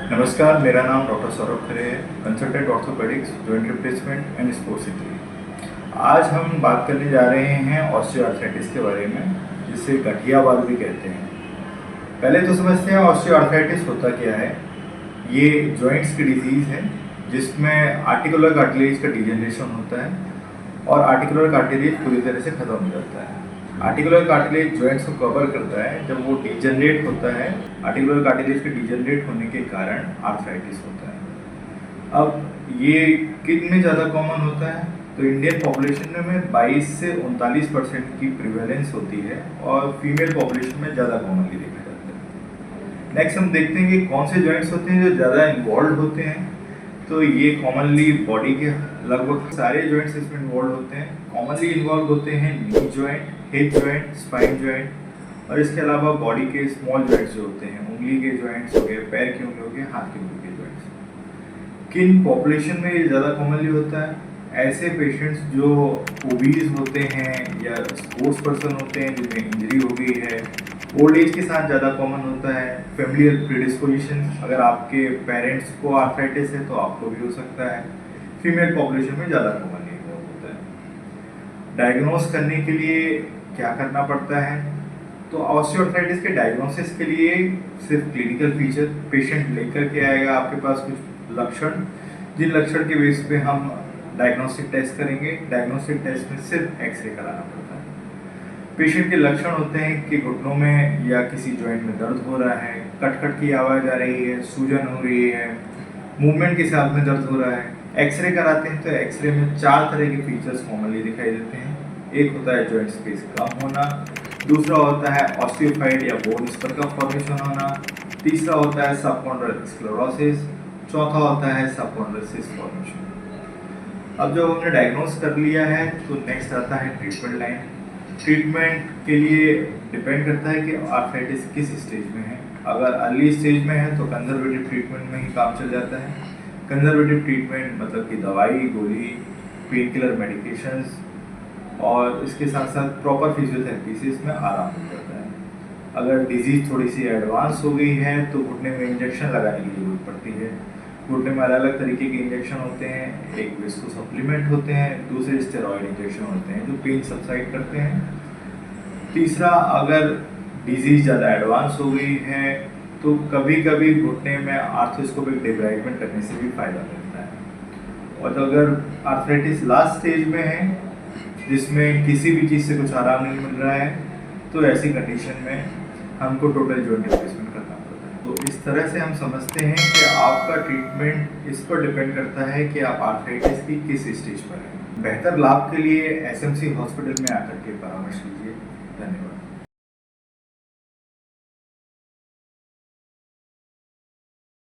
नमस्कार, मेरा नाम डॉक्टर सौरभ खरे है, consultant orthopaedics, joint replacement and sports injury. आज हम बात करने जा रहे हैं ऑस्टियोआर्थराइटिस के बारे में, जिसे गठियावाद भी कहते हैं। पहले तो समझते हैं ऑस्टियोआर्थराइटिस होता क्या है। ये जॉइंट्स की डिजीज़ है जिसमें आर्टिकुलर कार्टिलेज का डिजेनरेशन होता है और आर्टिकुलर कार्टिलेज पूरी तरह से खत्म हो जाता है। आर्टिकुलर कार्टिलेज जॉइंट्स को कवर करता है। जब वो डिजेनरेट होता है, आर्टिकुलर कार्टिलेज के डिजेनरेट होने के कारण आर्थराइटिस होता है। अब ये किन में ज़्यादा कॉमन होता है? तो इंडियन पॉपुलेशन में 22 से 39% की प्रिवेलेंस होती है और फीमेल पॉपुलेशन में ज़्यादा कॉमनली देखा जाता है। नेक्स्ट हम देखते हैं कि कौन से जॉइंट्स होते हैं जो ज़्यादा इन्वॉल्व होते हैं। तो ये कॉमनली बॉडी के लगभग सारे जॉइंट्स इसमें इन्वॉल्व होते हैं। कॉमनली इन्वॉल्व होते हैं knee joint, hip joint, spine joint और इसके अलावा बॉडी के स्मॉल जॉइंट्स जो होते हैं, उंगली के जॉइंट्स हो गए, पैर के उंगली हो गए, हाथ के उंगली के जॉइंट्स। किन पॉपुलेशन में ये ज़्यादा कॉमनली होता है? ऐसे पेशेंट्स जो ओबीज होते हैं या स्पोर्ट्स पर्सन होते हैं जिनमें इंजरी हो गई है। ओल्ड एज के साथ ज़्यादा कॉमन होता है। फैमिलियल प्रीडिस्पोजिशन, अगर आपके पेरेंट्स को आर्थराइटिस है तो आपको भी हो सकता है। फीमेल पॉपुलेशन में ज़्यादा कॉमनली होता है। डायग्नोस करने के लिए क्या करना पड़ता है? तो ऑस्टियोआर्थराइटिस के डायग्नोसिस के लिए सिर्फ क्लिनिकल फीचर पेशेंट लेकर के आएगा आपके पास कुछ लक्षण, जिन लक्षण के बेस पे हम डायग्नोस्टिक टेस्ट करेंगे। डायग्नोस्टिक टेस्ट में सिर्फ एक्सरे कराना पड़ता है। पेशेंट के लक्षण होते हैं कि घुटनों में या किसी जॉइंट में दर्द हो रहा है, कट की आवाज़ आ रही है, सूजन हो रही है, मूवमेंट के साथ में दर्द हो रहा है। एक्सरे कराते हैं तो एक्सरे में 4 तरह के फीचर्स कॉमनली दिखाई देते हैं। एक होता है जॉइंट स्पेस कम होना, दूसरा होता है ऑस्टियोफाइड या बोन स्पर का फॉर्मेशन होना, तीसरा होता है सबकॉन्ड्रल स्क्लेरोसिस, चौथा होता है सबकॉन्ड्रल सिस्ट फॉर्मेशन। अब जब हमने डायग्नोस कर लिया है तो नेक्स्ट आता है ट्रीटमेंट लाइन। ट्रीटमेंट के लिए डिपेंड करता है कि आर्थराइटिस किस स्टेज में है। अगर अर्ली स्टेज में है तो कंजर्वेटिव ट्रीटमेंट में ही काम चल जाता है। कंजर्वेटिव ट्रीटमेंट मतलब कि दवाई, गोली, पेन किलर मेडिकेशंस और इसके साथ साथ प्रॉपर फिजियोथेरेपी से इसमें आराम हो जाता है। अगर डिजीज़ थोड़ी सी एडवांस हो गई है तो घुटने में इंजेक्शन लगाने की जरूरत पड़ती है। घुटने में अलग अलग तरीके के इंजेक्शन होते हैं। एक विस्को सप्लीमेंट होते हैं, दूसरे स्टेरॉयड इंजेक्शन होते हैं जो पेन सबसाइड करते हैं। तीसरा, अगर डिजीज़ ज़्यादा एडवांस हो गई है तो कभी कभी घुटने में आर्थ्रोस्कोपिक डिब्राइडमेंट करने से भी फ़ायदा मिलता है। और अगर आर्थराइटिस लास्ट स्टेज में है जिसमें किसी भी चीज़ से कुछ आराम नहीं मिल रहा है तो ऐसी कंडीशन में हमको टोटल जॉइंट रिप्लेसमेंट करना पड़ता है। तो इस तरह से हम समझते हैं कि आपका ट्रीटमेंट इस पर डिपेंड करता है कि आप आर्थराइटिस की किस स्टेज पर हैं। बेहतर लाभ के लिए एसएमसी हॉस्पिटल में आकर के परामर्श लीजिए। धन्यवाद।